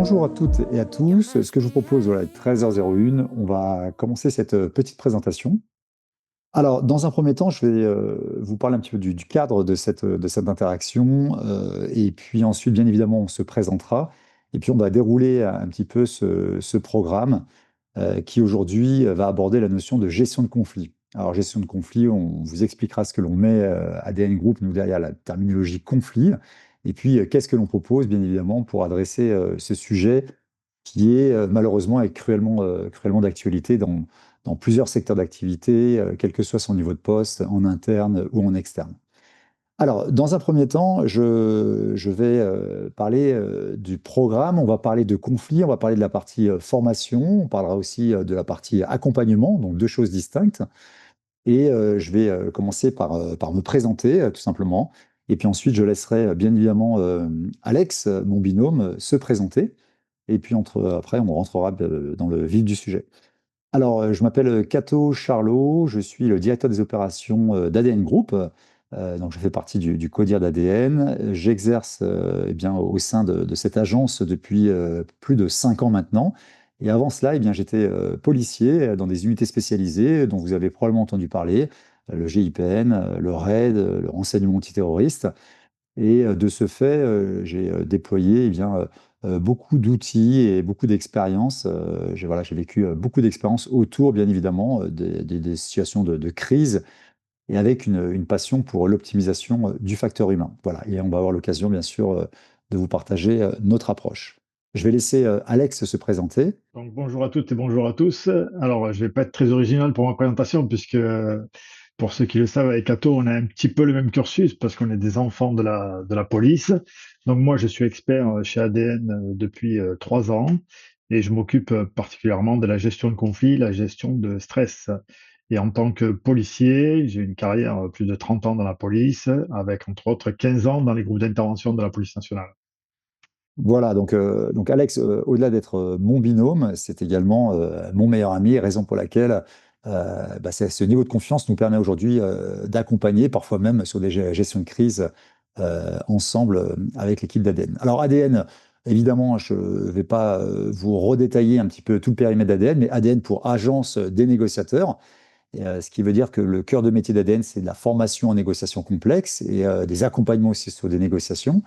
Bonjour à toutes et à tous. Ce que je vous propose, voilà, 13h01, on va commencer cette petite présentation. Alors, dans un premier temps, je vais vous parler un petit peu du cadre de cette interaction, et puis ensuite, bien évidemment, on se présentera, et puis on va dérouler un petit peu ce programme qui aujourd'hui va aborder la notion de gestion de conflit. Alors, gestion de conflit, on vous expliquera ce que l'on met ADN Group, nous, derrière la terminologie conflit, et puis qu'est-ce que l'on propose, bien évidemment, pour adresser ce sujet qui est malheureusement et cruellement d'actualité dans plusieurs secteurs d'activité, quel que soit son niveau de poste, en interne ou en externe. Alors, dans un premier temps, je vais parler du programme, on va parler de conflit, on va parler de la partie formation, on parlera aussi de la partie accompagnement, donc deux choses distinctes. Et je vais commencer par me présenter, tout simplement. Et puis ensuite, je laisserai bien évidemment Alex, mon binôme, se présenter. Et puis après, on rentrera dans le vif du sujet. Alors, je m'appelle Cato Charlot, je suis le directeur des opérations d'ADN Group. Donc, je fais partie du CODIR d'ADN. J'exerce eh bien, au sein de cette agence depuis plus de 5 ans maintenant. Et avant cela, eh bien, j'étais policier dans des unités spécialisées dont vous avez probablement entendu parler, le GIPN, le RAID, le renseignement antiterroriste. Et de ce fait, j'ai déployé eh bien, beaucoup d'outils et beaucoup d'expériences. J'ai vécu beaucoup d'expériences autour, bien évidemment, des situations de crise et avec une passion pour l'optimisation du facteur humain. Voilà, et on va avoir l'occasion, bien sûr, de vous partager notre approche. Je vais laisser Alex se présenter. Donc bonjour à toutes et bonjour à tous. Alors, je vais pas être très original pour ma présentation puisque, pour ceux qui le savent, avec Ato, on a un petit peu le même cursus parce qu'on est des enfants de la police. Donc moi, je suis expert chez ADN depuis 3 ans et je m'occupe particulièrement de la gestion de conflits, la gestion de stress. Et en tant que policier, j'ai une carrière plus de 30 ans dans la police, avec entre autres 15 ans dans les groupes d'intervention de la police nationale. Voilà, donc Alex, au-delà d'être mon binôme, c'est également mon meilleur ami, raison pour laquelle ce niveau de confiance nous permet aujourd'hui d'accompagner, parfois même sur des gestions de crise ensemble avec l'équipe d'ADN. Alors ADN, évidemment, je ne vais pas vous redétailler un petit peu tout le périmètre d'ADN, mais ADN pour Agence des négociateurs, et, ce qui veut dire que le cœur de métier d'ADN, c'est de la formation en négociation complexe et des accompagnements aussi sur des négociations.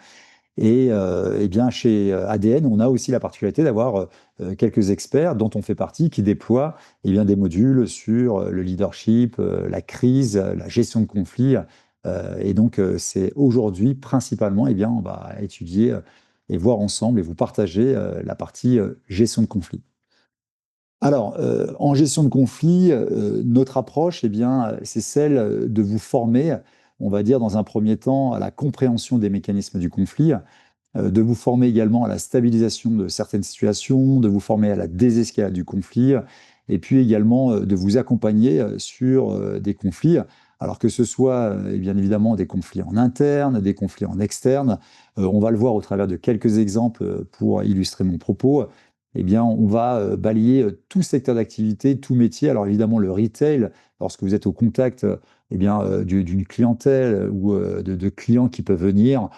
Et eh bien, chez ADN, on a aussi la particularité d'avoir quelques experts dont on fait partie qui déploient eh bien, des modules sur le leadership, la crise, la gestion de conflits. Et donc, c'est aujourd'hui principalement, eh bien, on va étudier et voir ensemble et vous partager la partie gestion de conflits. Alors, en gestion de conflit, notre approche, eh bien, c'est celle de vous former, on va dire, dans un premier temps, à la compréhension des mécanismes du conflit, de vous former également à la stabilisation de certaines situations, de vous former à la désescalade du conflit, et puis également de vous accompagner sur des conflits, alors que ce soit bien évidemment des conflits en interne, des conflits en externe. On va le voir au travers de quelques exemples pour illustrer mon propos. Eh bien, on va balayer tout secteur d'activité, tout métier. Alors évidemment, le retail, lorsque vous êtes au contact eh bien, d'une clientèle ou de clients qui peuvent venir,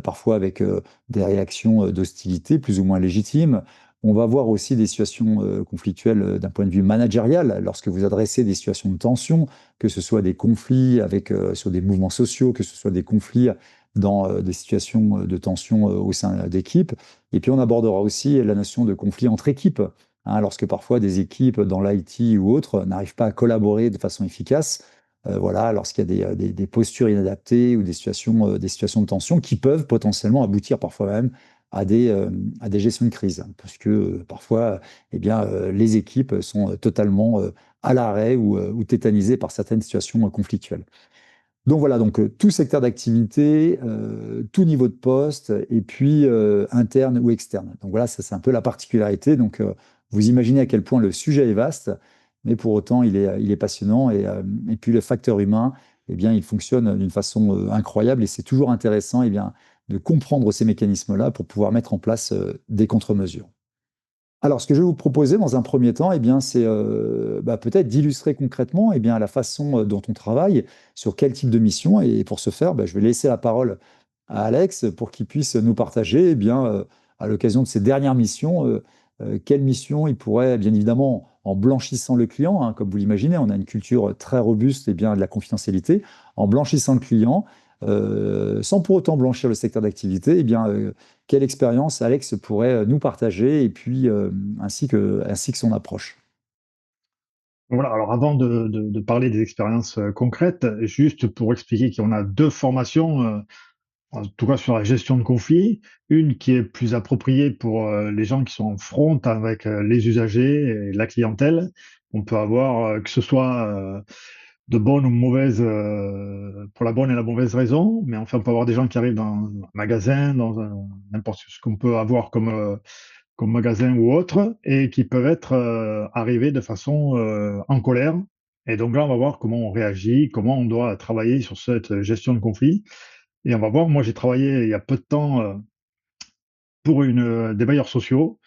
parfois avec des réactions d'hostilité plus ou moins légitimes. On va voir aussi des situations conflictuelles d'un point de vue managérial, lorsque vous adressez des situations de tension, que ce soit des conflits sur des mouvements sociaux, que ce soit des conflits dans des situations de tension au sein d'équipes. Et puis on abordera aussi la notion de conflit entre équipes, hein, lorsque parfois des équipes dans l'IT ou autres n'arrivent pas à collaborer de façon efficace. Voilà, lorsqu'il y a des postures inadaptées ou des situations de tension qui peuvent potentiellement aboutir parfois même à des gestions de crise. Parce que parfois, eh bien, les équipes sont totalement à l'arrêt ou tétanisées par certaines situations conflictuelles. Donc voilà, donc tout secteur d'activité, tout niveau de poste, et puis interne ou externe. Donc voilà, ça c'est un peu la particularité. Donc vous imaginez à quel point le sujet est vaste, mais pour autant il est passionnant. Et puis le facteur humain, eh bien, il fonctionne d'une façon incroyable et c'est toujours intéressant eh bien, de comprendre ces mécanismes-là pour pouvoir mettre en place des contre-mesures. Alors, ce que je vais vous proposer dans un premier temps, eh bien, c'est peut-être d'illustrer concrètement eh bien, la façon dont on travaille, sur quel type de mission. Et pour ce faire, je vais laisser la parole à Alex pour qu'il puisse nous partager eh bien, à l'occasion de ses dernières missions, quelle mission il pourrait, bien évidemment, en blanchissant le client, hein, comme vous l'imaginez, on a une culture très robuste et bien de la confidentialité, en blanchissant le client, sans pour autant blanchir le secteur d'activité, eh bien, quelle expérience Alex pourrait nous partager et puis ainsi que son approche. Voilà, alors avant de parler des expériences concrètes, juste pour expliquer qu'on a deux formations, en tout cas sur la gestion de conflits. Une qui est plus appropriée pour les gens qui sont en front avec les usagers et la clientèle. On peut avoir, que ce soit de bonnes ou mauvaises, pour la bonne et la mauvaise raison, mais enfin, on peut avoir des gens qui arrivent dans un magasin, n'importe ce qu'on peut avoir comme magasin ou autre, et qui peuvent être arrivés de façon en colère. Et donc là, on va voir comment on réagit, comment on doit travailler sur cette gestion de conflit. Et on va voir, moi j'ai travaillé il y a peu de temps pour des bailleurs sociaux.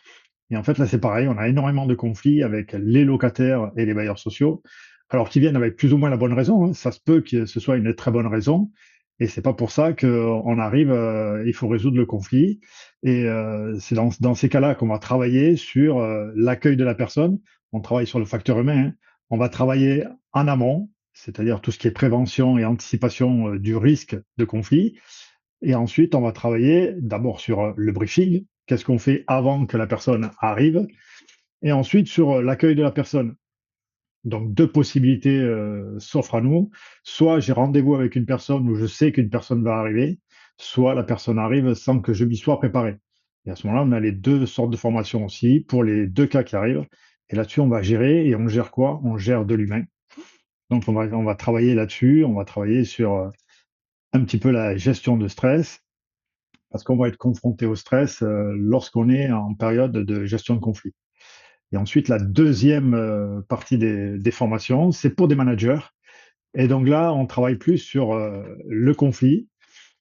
Et en fait, là, c'est pareil, on a énormément de conflits avec les locataires et les bailleurs sociaux, alors qu'ils viennent avec plus ou moins la bonne raison, hein. Ça se peut que ce soit une très bonne raison, et c'est pas pour ça qu'on arrive, il faut résoudre le conflit. Et c'est dans ces cas-là qu'on va travailler sur l'accueil de la personne. On travaille sur le facteur humain, hein. On va travailler en amont, c'est-à-dire tout ce qui est prévention et anticipation du risque de conflit. Et ensuite, on va travailler d'abord sur le briefing, qu'est-ce qu'on fait avant que la personne arrive, et ensuite sur l'accueil de la personne. Donc, deux possibilités s'offrent à nous. Soit j'ai rendez-vous avec une personne où je sais qu'une personne va arriver, soit la personne arrive sans que je m'y sois préparé. Et à ce moment-là, on a les deux sortes de formations aussi pour les deux cas qui arrivent. Et là-dessus, on va gérer. Et on gère quoi? On gère de l'humain. Donc, on va travailler là-dessus. On va travailler sur un petit peu la gestion de stress, parce qu'on va être confronté au stress lorsqu'on est en période de gestion de conflit. Et ensuite, la deuxième partie des formations, c'est pour des managers. Et donc là, on travaille plus sur le conflit,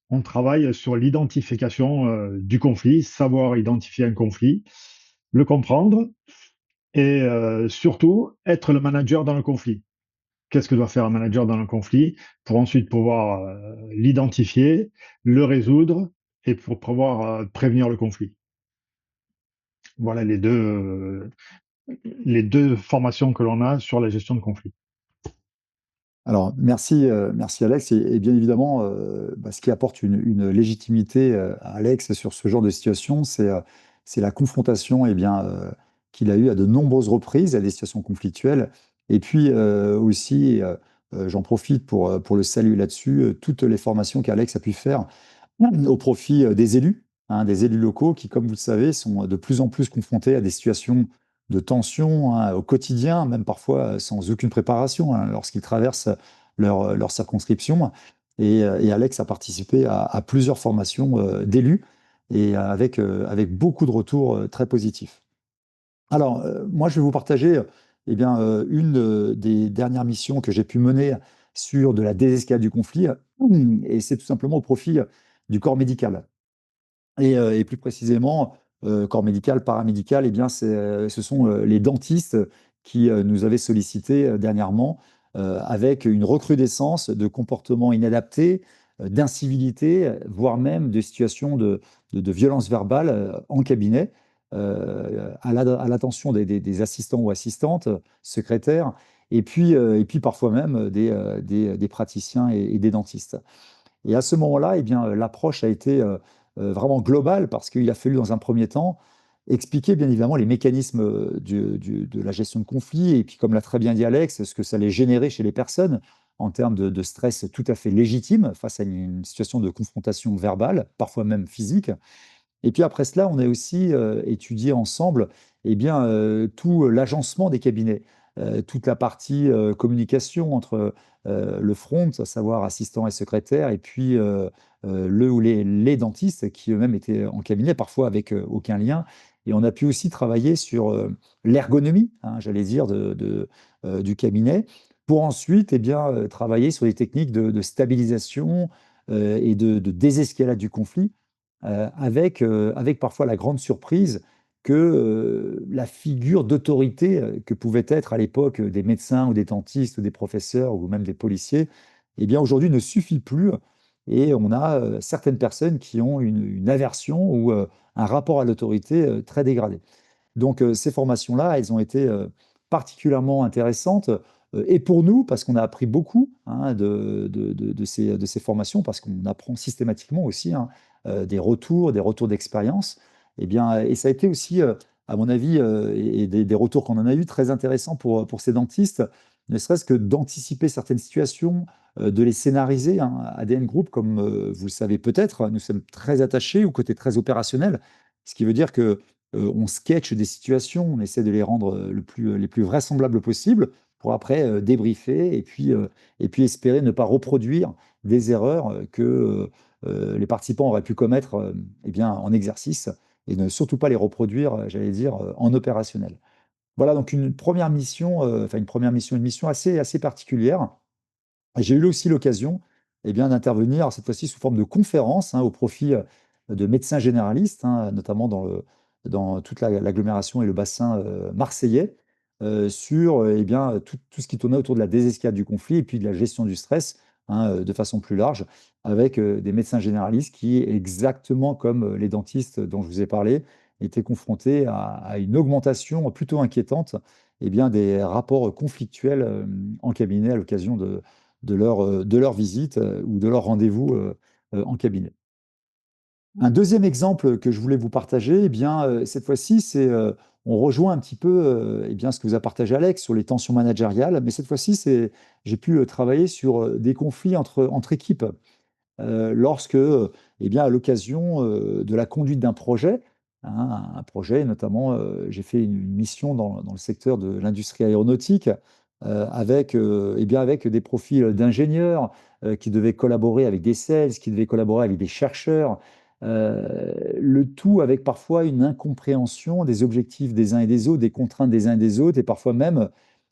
on travaille sur l'identification du conflit, savoir identifier un conflit, le comprendre et surtout être le manager dans le conflit. Qu'est-ce que doit faire un manager dans le conflit pour ensuite pouvoir l'identifier, le résoudre et pour pouvoir prévenir le conflit. Voilà les deux formations que l'on a sur la gestion de conflit. Alors, merci Alex. Et bien évidemment, ce qui apporte une légitimité à Alex sur ce genre de situation, c'est la confrontation qu'il a eue à de nombreuses reprises à des situations conflictuelles. Et puis aussi, j'en profite pour le saluer là-dessus, toutes les formations qu'Alex a pu faire au profit des élus, hein, des élus locaux qui, comme vous le savez, sont de plus en plus confrontés à des situations de tension, hein, au quotidien, même parfois sans aucune préparation, hein, lorsqu'ils traversent leur circonscription. Et Alex a participé à plusieurs formations d'élus et avec beaucoup de retours très positifs. Alors, moi, je vais vous partager une des dernières missions que j'ai pu mener sur de la désescalade du conflit, et c'est tout simplement au profit du corps médical. Et plus précisément, corps médical, paramédical, ce sont les dentistes qui nous avaient sollicité dernièrement avec une recrudescence de comportements inadaptés, d'incivilité, voire même de situations de violence verbale en cabinet, à l'attention des assistants ou assistantes, secrétaires, et puis parfois même des praticiens et des dentistes. Et à ce moment-là, l'approche a été vraiment globale parce qu'il a fallu, dans un premier temps, expliquer bien évidemment les mécanismes de la gestion de conflit et puis, comme l'a très bien dit Alex, ce que ça allait générer chez les personnes en termes de stress tout à fait légitime face à une situation de confrontation verbale, parfois même physique. Et puis après cela, on a aussi étudié ensemble tout l'agencement des cabinets, toute la partie communication entre le front, à savoir assistant et secrétaire, et puis le ou les dentistes qui eux-mêmes étaient en cabinet, parfois avec aucun lien. Et on a pu aussi travailler sur l'ergonomie, hein, j'allais dire, du cabinet, pour ensuite travailler sur des techniques de stabilisation et de désescalade du conflit avec parfois la grande surprise que la figure d'autorité que pouvaient être à l'époque des médecins ou des dentistes ou des professeurs ou même des policiers, aujourd'hui ne suffit plus et on a certaines personnes qui ont une aversion ou un rapport à l'autorité très dégradé. Donc, ces formations-là, elles ont été particulièrement intéressantes et pour nous, parce qu'on a appris beaucoup hein, de ces formations, parce qu'on apprend systématiquement aussi hein, des retours d'expérience. Et bien, et ça a été aussi, à mon avis, et des retours qu'on en a eu très intéressants pour ces dentistes, ne serait-ce que d'anticiper certaines situations, de les scénariser. Hein. ADN Group, comme vous le savez peut-être, nous sommes très attachés au côté très opérationnel, ce qui veut dire que on sketch des situations, on essaie de les rendre les plus vraisemblables possibles pour après débriefer et puis espérer ne pas reproduire des erreurs que les participants auraient pu commettre eh bien, en exercice et ne surtout pas les reproduire, j'allais dire, en opérationnel. Voilà donc une première mission, enfin une mission assez particulière. J'ai eu aussi l'occasion eh bien, d'intervenir, cette fois-ci sous forme de conférence, hein, au profit de médecins généralistes, hein, notamment dans toute l'agglomération et le bassin marseillais, sur eh bien, tout ce qui tournait autour de la désescalade du conflit et puis de la gestion du stress hein, de façon plus large, avec des médecins généralistes qui, exactement comme les dentistes dont je vous ai parlé, étaient confrontés à une augmentation plutôt inquiétante eh bien, des rapports conflictuels en cabinet à l'occasion de leur visite ou de leur rendez-vous en cabinet. Un deuxième exemple que je voulais vous partager, eh bien, cette fois-ci, on rejoint un petit peu eh bien, ce que vous a partagé Alex sur les tensions managériales, mais cette fois-ci, j'ai pu travailler sur des conflits entre équipes lorsque, eh bien, à l'occasion de la conduite d'un projet, hein, un projet notamment, j'ai fait une mission dans le secteur de l'industrie aéronautique avec, eh bien, avec des profils d'ingénieurs qui devaient collaborer avec des sales, qui devaient collaborer avec des chercheurs, le tout avec parfois une incompréhension des objectifs des uns et des autres, des contraintes des uns et des autres, et parfois même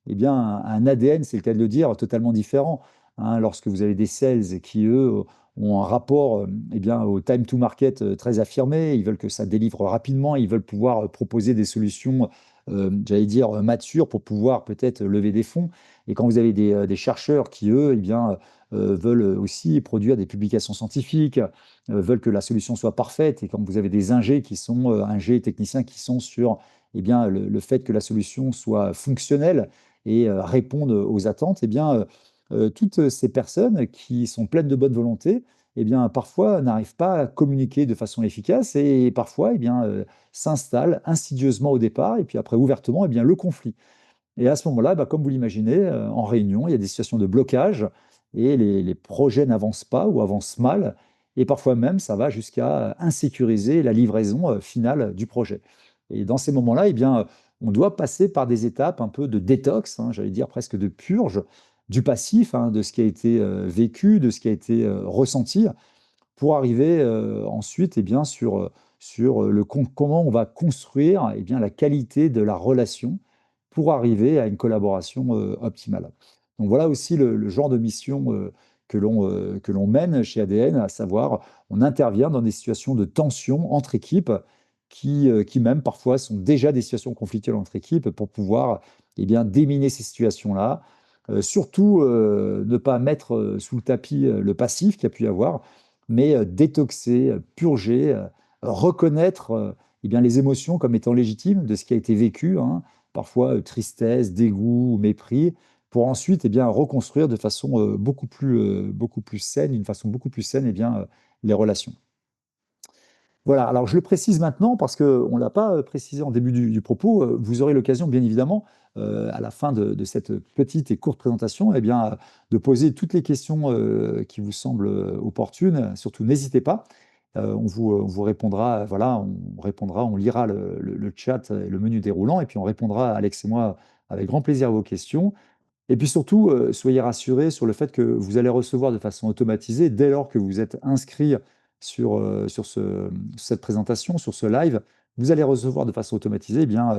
eh bien, un ADN, c'est le cas de le dire, totalement différent. Hein, lorsque vous avez des sales qui, eux, ont un rapport eh bien, au time to market très affirmé. Ils veulent que ça délivre rapidement. Ils veulent pouvoir proposer des solutions, j'allais dire, matures pour pouvoir peut-être lever des fonds. Et quand vous avez des chercheurs qui, eux, eh bien, veulent aussi produire des publications scientifiques, veulent que la solution soit parfaite. Et quand vous avez des ingés qui sont, ingés techniciens qui sont sur eh bien, le fait que la solution soit fonctionnelle et réponde aux attentes, eh bien, toutes ces personnes qui sont pleines de bonne volonté, eh bien, parfois n'arrivent pas à communiquer de façon efficace et parfois, eh bien, s'installe insidieusement au départ et puis après ouvertement, eh bien, le conflit. Et à ce moment-là, bah, comme vous l'imaginez, en réunion, il y a des situations de blocage et les projets n'avancent pas ou avancent mal et parfois même, ça va jusqu'à insécuriser la livraison finale du projet. Et dans ces moments-là, eh bien, on doit passer par des étapes un peu de détox, hein, j'allais dire presque de purge du passif, hein, de ce qui a été vécu, de ce qui a été ressenti, pour arriver ensuite eh bien, sur comment on va construire eh bien, la qualité de la relation pour arriver à une collaboration optimale. Donc voilà aussi le genre de mission que l'on mène chez ADN, à savoir on intervient dans des situations de tension entre équipes qui même parfois sont déjà des situations conflictuelles entre équipes pour pouvoir eh bien, déminer ces situations-là. Surtout ne pas mettre sous le tapis le passif qu'il y a pu y avoir, mais détoxer, purger, reconnaître eh bien, les émotions comme étant légitimes de ce qui a été vécu, hein, parfois tristesse, dégoût, mépris, pour ensuite eh bien, reconstruire de façon beaucoup plus saine, d'une façon beaucoup plus saine eh bien, les relations. Voilà, alors je le précise maintenant parce qu'on ne l'a pas précisé en début du propos. Vous aurez l'occasion, bien évidemment, à la fin de cette petite et courte présentation, eh bien, de poser toutes les questions qui vous semblent opportunes. Surtout, n'hésitez pas. On vous répondra, voilà, on répondra, on lira le chat et le menu déroulant, et puis on répondra, Alex et moi, avec grand plaisir à vos questions. Et puis surtout, soyez rassurés sur le fait que vous allez recevoir de façon automatisée, dès lors que vous êtes inscrit sur cette présentation, sur ce live, vous allez recevoir de façon automatisée eh bien,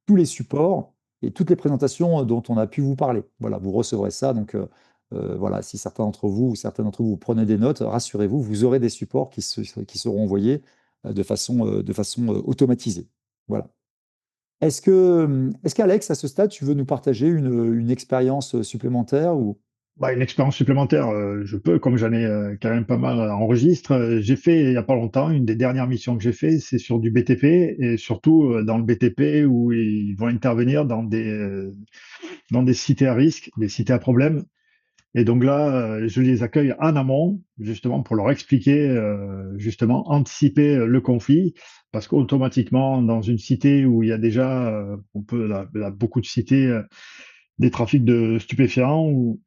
tous les supports et toutes les présentations dont on a pu vous parler. Voilà, vous recevrez ça. Donc voilà, si certains d'entre vous ou certains d'entre vous, vous prenez des notes, rassurez-vous, vous aurez des supports qui seront envoyés de façon automatisée. Voilà. Est-ce qu'Alex, à ce stade, tu veux nous partager une expérience supplémentaire ou... Bah, une expérience supplémentaire, je peux, comme j'en ai, quand même pas mal en registre. J'ai fait il y a pas longtemps, une des dernières missions que j'ai fait, c'est sur du BTP et surtout, dans le BTP où ils vont intervenir dans des cités à risque, des cités à problème. Et donc là, je les accueille en amont, justement pour leur expliquer, justement, anticiper le conflit. Parce qu'automatiquement, dans une cité où il y a déjà, on peut, là, beaucoup de cités, des trafics de stupéfiants ou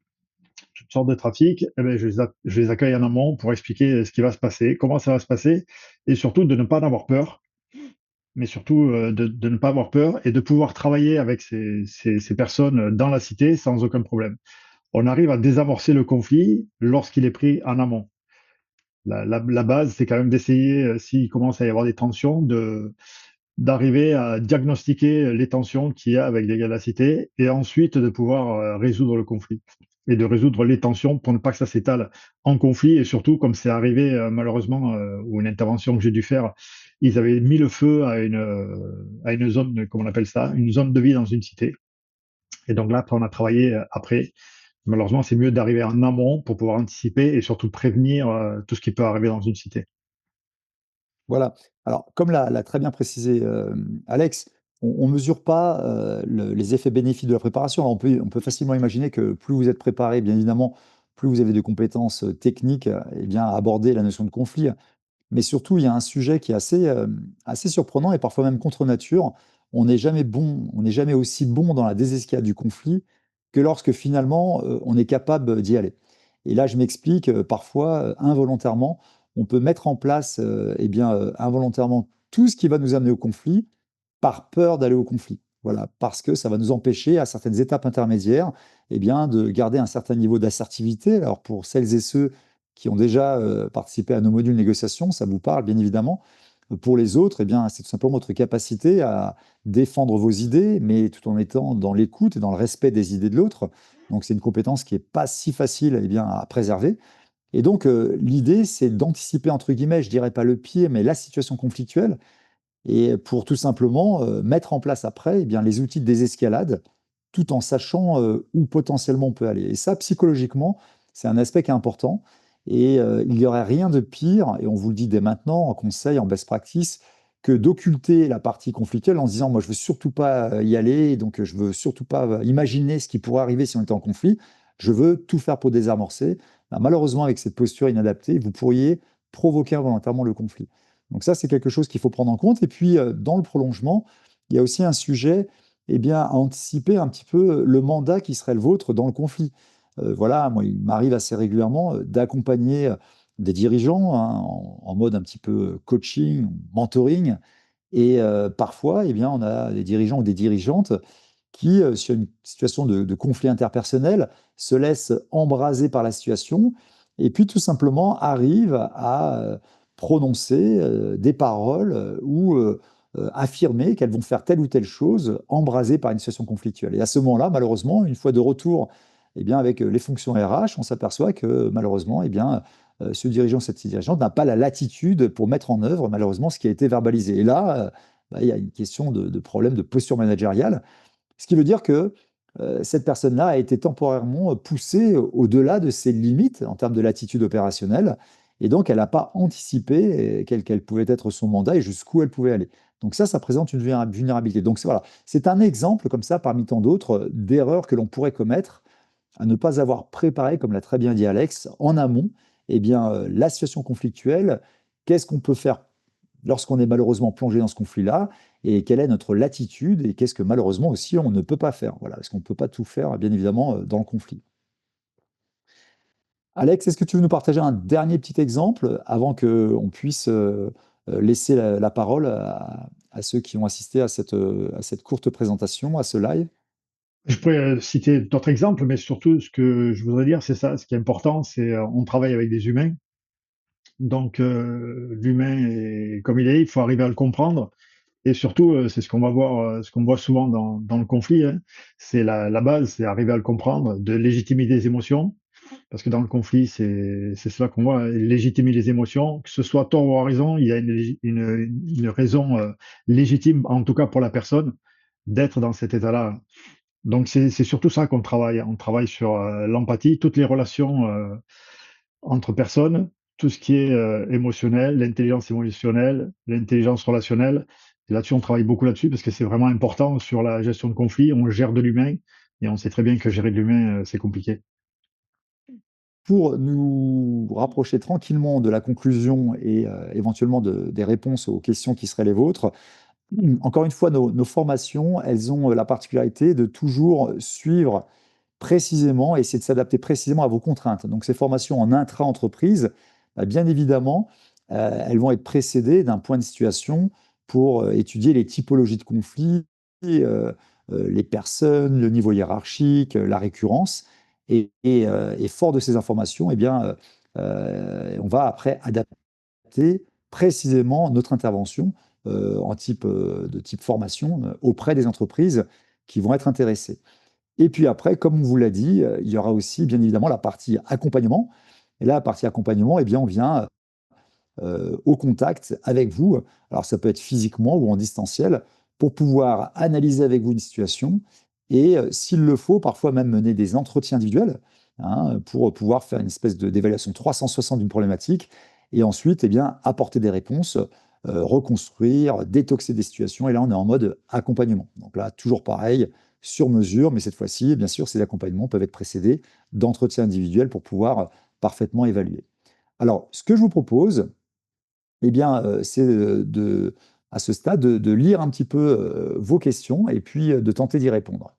toutes sortes de trafics, eh ben, je les accueille en amont pour expliquer ce qui va se passer, comment ça va se passer, et surtout de ne pas en avoir peur, mais surtout de ne pas avoir peur et de pouvoir travailler avec ces personnes dans la cité sans aucun problème. On arrive à désamorcer le conflit lorsqu'il est pris en amont. La base, c'est quand même d'essayer, s'il commence à y avoir des tensions, d'arriver à diagnostiquer les tensions qu'il y a avec les gars de la cité et ensuite de pouvoir résoudre le conflit et de résoudre les tensions pour ne pas que ça s'étale en conflit. Et surtout, comme c'est arrivé malheureusement, ou une intervention que j'ai dû faire, ils avaient mis le feu à une zone, comment on appelle ça, une zone de vie dans une cité. Et donc là, après, on a travaillé après. Malheureusement, c'est mieux d'arriver en amont pour pouvoir anticiper et surtout prévenir tout ce qui peut arriver dans une cité. Voilà. Alors, comme l'a très bien précisé, Alex, on mesure pas, les effets bénéfiques de la préparation. Alors on peut facilement imaginer que plus vous êtes préparé, bien évidemment, plus vous avez de compétences, techniques, et bien, à aborder la notion de conflit. Mais surtout, il y a un sujet qui est assez surprenant et parfois même contre nature. On n'est jamais aussi bon dans la désescalade du conflit que lorsque finalement, on est capable d'y aller. Et là, je m'explique, parfois, involontairement, on peut mettre en place, eh bien, involontairement tout ce qui va nous amener au conflit par peur d'aller au conflit. Voilà, parce que ça va nous empêcher à certaines étapes intermédiaires, eh bien, de garder un certain niveau d'assertivité. Alors pour celles et ceux qui ont déjà participé à nos modules négociation, ça vous parle bien évidemment. Pour les autres, eh bien, c'est tout simplement votre capacité à défendre vos idées, mais tout en étant dans l'écoute et dans le respect des idées de l'autre. Donc c'est une compétence qui n'est pas si facile eh bien, à préserver. Et donc l'idée, c'est d'anticiper, entre guillemets, je dirais pas le pied, mais la situation conflictuelle et pour tout simplement, mettre en place après, eh bien, les outils de désescalade, tout en sachant, où potentiellement on peut aller. Et ça, psychologiquement, c'est un aspect qui est important et il n'y aurait rien de pire, et on vous le dit dès maintenant en conseil, en best practice, que d'occulter la partie conflictuelle en se disant: «Moi, je veux surtout pas, y aller, donc je veux surtout pas, imaginer ce qui pourrait arriver si on était en conflit. Je veux tout faire pour désamorcer». Bah, malheureusement, avec cette posture inadaptée, vous pourriez provoquer involontairement le conflit. Donc ça, c'est quelque chose qu'il faut prendre en compte. Et puis, dans le prolongement, il y a aussi un sujet, eh bien, à anticiper un petit peu le mandat qui serait le vôtre dans le conflit. Voilà, moi, il m'arrive assez régulièrement d'accompagner des dirigeants hein, en mode un petit peu coaching, mentoring. Et parfois, eh bien, on a des dirigeants ou des dirigeantes qui, sur une situation de conflit interpersonnel, se laissent embraser par la situation et puis tout simplement arrivent à prononcer des paroles ou affirmer qu'elles vont faire telle ou telle chose, embrasées par une situation conflictuelle. Et à ce moment-là, malheureusement, une fois de retour eh bien, avec les fonctions RH, on s'aperçoit que malheureusement, eh bien, ce dirigeant, cette dirigeante n'a pas la latitude pour mettre en œuvre malheureusement ce qui a été verbalisé. Et là, bah, il y a une question de problème de posture managériale ce qui veut dire que cette personne-là a été temporairement poussée au-delà de ses limites en termes de latitude opérationnelle et donc elle n'a pas anticipé quel pouvait être son mandat et jusqu'où elle pouvait aller. Donc ça présente une vulnérabilité. Donc voilà, c'est un exemple comme ça parmi tant d'autres d'erreurs que l'on pourrait commettre à ne pas avoir préparé, comme l'a très bien dit Alex, en amont, eh bien, la situation conflictuelle, qu'est-ce qu'on peut faire lorsqu'on est malheureusement plongé dans ce conflit-là, et quelle est notre latitude, et qu'est-ce que malheureusement aussi on ne peut pas faire. Voilà, parce qu'on ne peut pas tout faire, bien évidemment, dans le conflit. Alex, est-ce que tu veux nous partager un dernier petit exemple avant qu'on puisse laisser la parole à ceux qui ont assisté à cette courte présentation, à ce live? Je pourrais citer d'autres exemples, mais surtout ce que je voudrais dire, c'est ça. Ce qui est important, c'est on travaille avec des humains. Donc l'humain est comme il est, il faut arriver à le comprendre. Et surtout, c'est ce qu'on va voir, ce qu'on voit souvent dans le conflit, hein. C'est la base, c'est arriver à le comprendre, de légitimer les émotions. Parce que dans le conflit, c'est cela qu'on voit, hein, légitimer les émotions, que ce soit tort ou raison, il y a une raison légitime, en tout cas pour la personne, d'être dans cet état-là. Donc c'est surtout ça qu'on travaille. On travaille sur l'empathie, toutes les relations entre personnes, tout ce qui est émotionnel, l'intelligence émotionnelle, l'intelligence relationnelle. Et là-dessus, on travaille beaucoup là-dessus parce que c'est vraiment important sur la gestion de conflits. On gère de l'humain et on sait très bien que gérer de l'humain, c'est compliqué. Pour nous rapprocher tranquillement de la conclusion et éventuellement des réponses aux questions qui seraient les vôtres, encore une fois, nos formations, elles ont la particularité de toujours suivre précisément, essayer de s'adapter précisément à vos contraintes. Donc ces formations en intra-entreprise, bah, bien évidemment, elles vont être précédées d'un point de situation pour étudier les typologies de conflits, les personnes, le niveau hiérarchique, la récurrence. Et fort de ces informations, eh bien, on va après adapter précisément notre intervention de type formation auprès des entreprises qui vont être intéressées. Et puis après, comme on vous l'a dit, il y aura aussi bien évidemment la partie accompagnement. Et là, la partie accompagnement, eh bien, on vient au contact avec vous. Alors ça peut être physiquement ou en distanciel pour pouvoir analyser avec vous une situation et s'il le faut, parfois même mener des entretiens individuels hein, pour pouvoir faire une espèce d'évaluation 360 d'une problématique et ensuite eh bien, apporter des réponses, reconstruire, détoxer des situations. Et là, on est en mode accompagnement. Donc là, toujours pareil, sur mesure, mais cette fois-ci, bien sûr, ces accompagnements peuvent être précédés d'entretiens individuels pour pouvoir parfaitement évaluer. Alors, ce que je vous propose, eh bien, c'est à ce stade, de lire un petit peu vos questions et puis de tenter d'y répondre.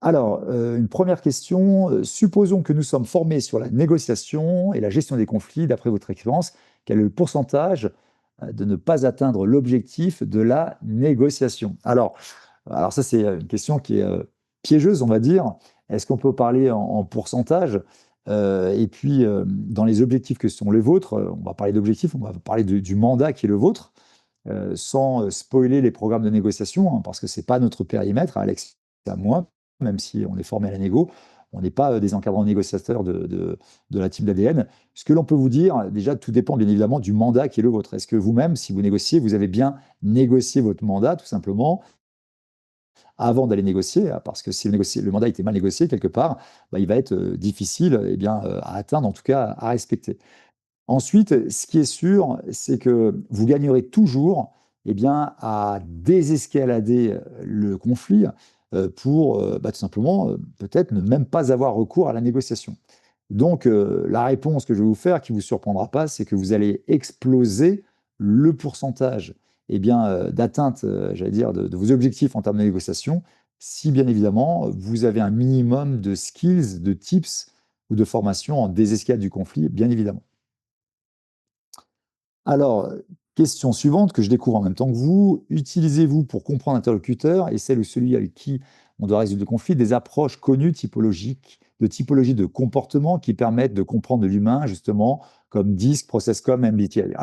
Alors, une première question, supposons que nous sommes formés sur la négociation et la gestion des conflits, d'après votre expérience, quel est le pourcentage de ne pas atteindre l'objectif de la négociation? Alors ça, c'est une question qui est piégeuse, on va dire. Est-ce qu'on peut parler en pourcentage? Et puis, dans les objectifs que sont les vôtres, on va parler d'objectifs, on va parler du mandat qui est le vôtre, sans spoiler les programmes de négociation, hein, parce que ce n'est pas notre périmètre, à Alex et à moi, même si on est formé à la négo, on n'est pas des encadrants négociateurs de la team d'ADN. Ce que l'on peut vous dire, déjà, tout dépend bien évidemment du mandat qui est le vôtre. Est-ce que vous-même, si vous négociez, vous avez bien négocié votre mandat, tout simplement, avant d'aller négocier, hein, parce que si le mandat était mal négocié quelque part, bah, il va être difficile eh bien, à atteindre, en tout cas à respecter. Ensuite, ce qui est sûr, c'est que vous gagnerez toujours eh bien, à désescalader le conflit pour bah, tout simplement peut-être ne même pas avoir recours à la négociation. Donc, la réponse que je vais vous faire, qui ne vous surprendra pas, c'est que vous allez exploser le pourcentage eh bien, d'atteinte, j'allais dire, de vos objectifs en termes de négociation, si bien évidemment vous avez un minimum de skills, de tips ou de formation en désescalade du conflit, bien évidemment. Alors, question suivante que je découvre en même temps que vous. Utilisez-vous pour comprendre l'interlocuteur et celle ou celui avec qui on doit résoudre le conflit des approches connues typologiques, de typologie de comportement qui permettent de comprendre l'humain, justement, comme DISC, ProcessCom, MBTI.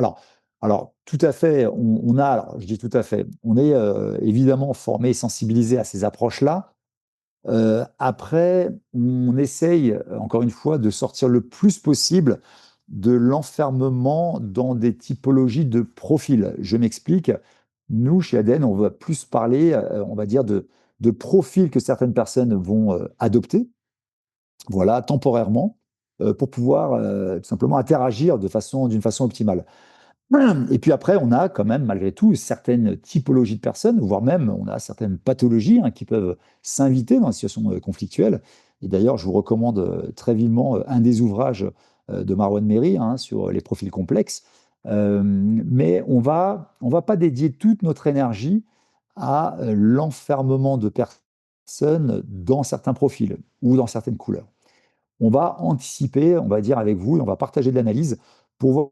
Alors, tout à fait, alors, je dis tout à fait, on est évidemment formé et sensibilisé à ces approches-là. Après, on essaye, encore une fois, de sortir le plus possible de l'enfermement dans des typologies de profils. Je m'explique. Nous, chez ADN, on va plus parler, on va dire, de profils que certaines personnes vont adopter, voilà, temporairement, pour pouvoir tout simplement interagir d'une façon optimale. Et puis après, on a quand même, malgré tout, certaines typologies de personnes, voire même on a certaines pathologies hein, qui peuvent s'inviter dans les situations conflictuelles. Et d'ailleurs, je vous recommande très vivement un des ouvrages de Marwan Méry hein, sur les profils complexes. Mais on va pas dédier toute notre énergie à l'enfermement de personnes dans certains profils ou dans certaines couleurs. On va anticiper, on va dire avec vous, et on va partager de l'analyse pour voir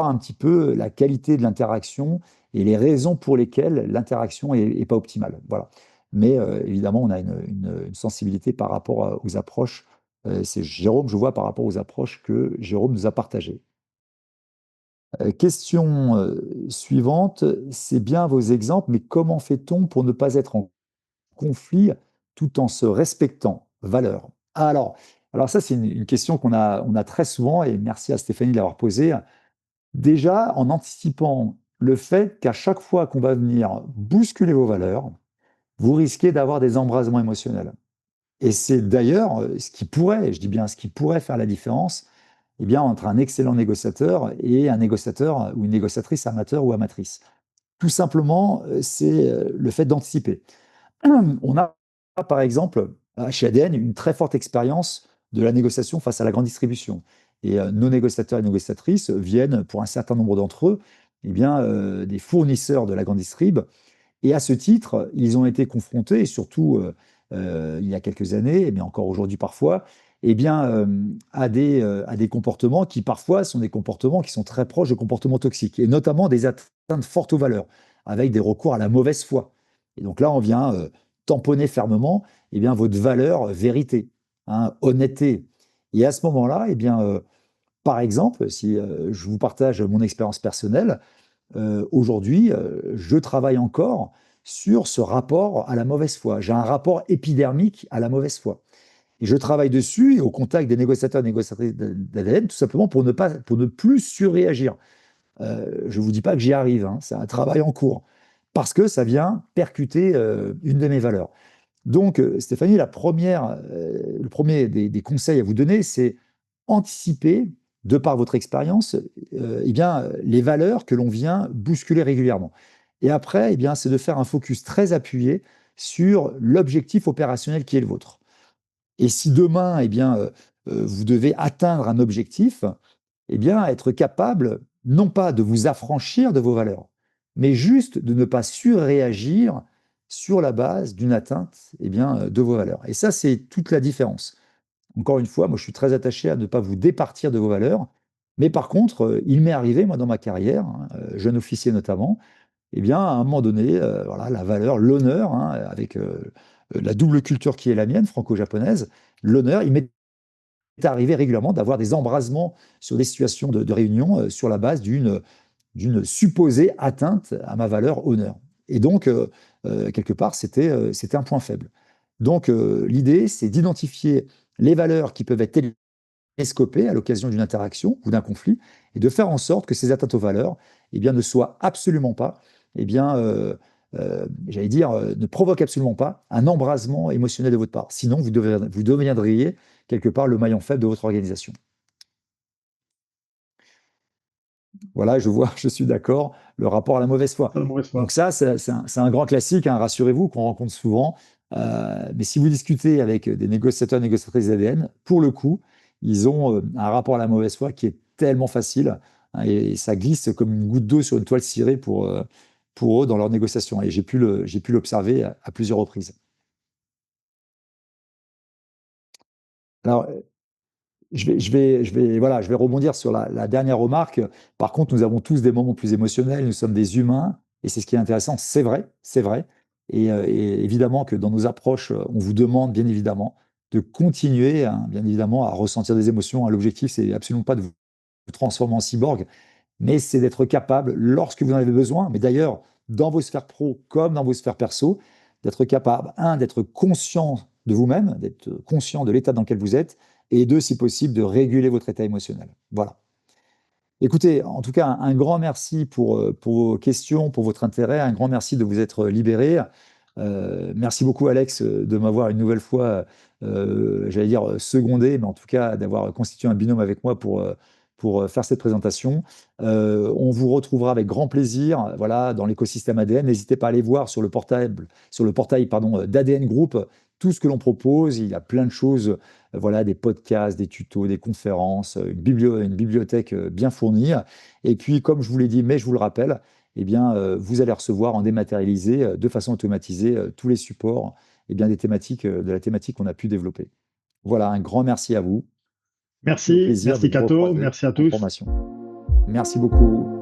un petit peu la qualité de l'interaction et les raisons pour lesquelles l'interaction est pas optimale. Voilà. Mais évidemment, on a une sensibilité par rapport aux approches. C'est Jérôme, je vois, par rapport aux approches que Jérôme nous a partagées. Question suivante, c'est bien vos exemples, mais comment fait-on pour ne pas être en conflit tout en se respectant? Valeurs. Alors ça, c'est une question on a très souvent, et merci à Stéphanie de l'avoir posée. Déjà, en anticipant le fait qu'à chaque fois qu'on va venir bousculer vos valeurs, vous risquez d'avoir des embrasements émotionnels. Et c'est d'ailleurs ce qui pourrait, je dis bien ce qui pourrait faire la différence, eh bien, entre un excellent négociateur et un négociateur ou une négociatrice amateur ou amatrice. Tout simplement, c'est le fait d'anticiper. On a, par exemple, chez ADN, une très forte expérience de la négociation face à la grande distribution. Et nos négociateurs et négociatrices viennent, pour un certain nombre d'entre eux, eh bien, des fournisseurs de la grande distrib. Et à ce titre, ils ont été confrontés, et surtout il y a quelques années, mais encore aujourd'hui parfois, eh bien, à des comportements qui parfois sont des comportements qui sont très proches de comportements toxiques, et notamment des atteintes fortes aux valeurs, avec des recours à la mauvaise foi. Et donc là, on vient tamponner fermement eh bien, votre valeur vérité, hein, honnêteté. Et à ce moment-là, eh bien, par exemple, si je vous partage mon expérience personnelle, aujourd'hui, je travaille encore sur ce rapport à la mauvaise foi. J'ai un rapport épidermique à la mauvaise foi. Et je travaille dessus et au contact des négociateurs et négociatrices d'ADN, tout simplement pour ne plus surréagir. Je ne vous dis pas que j'y arrive, hein, c'est un travail en cours, parce que ça vient percuter une de mes valeurs. Donc, Stéphanie, le premier des conseils à vous donner, c'est anticiper, de par votre expérience, eh bien, les valeurs que l'on vient bousculer régulièrement. Et après, eh bien, c'est de faire un focus très appuyé sur l'objectif opérationnel qui est le vôtre. Et si demain, eh bien, vous devez atteindre un objectif, eh bien, être capable, non pas de vous affranchir de vos valeurs, mais juste de ne pas surréagir sur la base d'une atteinte eh bien, de vos valeurs. Et ça, c'est toute la différence. Encore une fois, moi, je suis très attaché à ne pas vous départir de vos valeurs. Mais par contre, il m'est arrivé, moi, dans ma carrière, hein, jeune officier notamment, eh bien, à un moment donné, voilà, la valeur, l'honneur, hein, avec la double culture qui est la mienne, franco-japonaise, l'honneur, il m'est arrivé régulièrement d'avoir des embrasements sur des situations de réunion sur la base d'une supposée atteinte à ma valeur honneur. Et donc, quelque part, c'était un point faible. Donc, l'idée, c'est d'identifier les valeurs qui peuvent être télescopées à l'occasion d'une interaction ou d'un conflit, et de faire en sorte que ces atteintes aux valeurs eh bien, ne soient absolument pas, eh bien, j'allais dire, ne provoquent absolument pas un embrasement émotionnel de votre part. Sinon, vous deviendriez quelque part le maillon faible de votre organisation. Voilà, je vois, je suis d'accord, le rapport à la mauvaise foi. Pas de mauvaise Donc foi. ça, c'est un grand classique, hein, rassurez-vous, qu'on rencontre souvent. Mais si vous discutez avec des négociateurs et négociatrices ADN, pour le coup, ils ont un rapport à la mauvaise foi qui est tellement facile, hein, et ça glisse comme une goutte d'eau sur une toile cirée pour eux dans leurs négociations. Et j'ai pu l'observer à plusieurs reprises. Alors, voilà, je vais rebondir sur la dernière remarque. Par contre, nous avons tous des moments plus émotionnels, nous sommes des humains, et c'est ce qui est intéressant, c'est vrai, c'est vrai. Et évidemment que dans nos approches, on vous demande bien évidemment de continuer, hein, bien évidemment, à ressentir des émotions, hein. L'objectif, c'est absolument pas de vous transformer en cyborg, mais c'est d'être capable, lorsque vous en avez besoin, mais d'ailleurs, dans vos sphères pro comme dans vos sphères perso, d'être capable, un, d'être conscient de vous-même, d'être conscient de l'état dans lequel vous êtes, et deux, si possible, de réguler votre état émotionnel. Voilà. Écoutez, en tout cas, un grand merci pour vos questions, pour votre intérêt, un grand merci de vous être libéré. Merci beaucoup, Alex, de m'avoir une nouvelle fois, j'allais dire, secondé, mais en tout cas, d'avoir constitué un binôme avec moi pour faire cette présentation. On vous retrouvera avec grand plaisir, voilà, dans l'écosystème ADN. N'hésitez pas à aller voir sur le portail, pardon, d'ADN Group tout ce que l'on propose. Il y a plein de choses, voilà, des podcasts, des tutos, des conférences, une bibliothèque bien fournie. Et puis, comme je vous l'ai dit, mais je vous le rappelle, eh bien, vous allez recevoir en dématérialisé, de façon automatisée, tous les supports eh bien, de la thématique qu'on a pu développer. Voilà, un grand merci à vous et au Merci, plaisir de merci nous Cato, recroiser merci à en tous. formation. Merci beaucoup.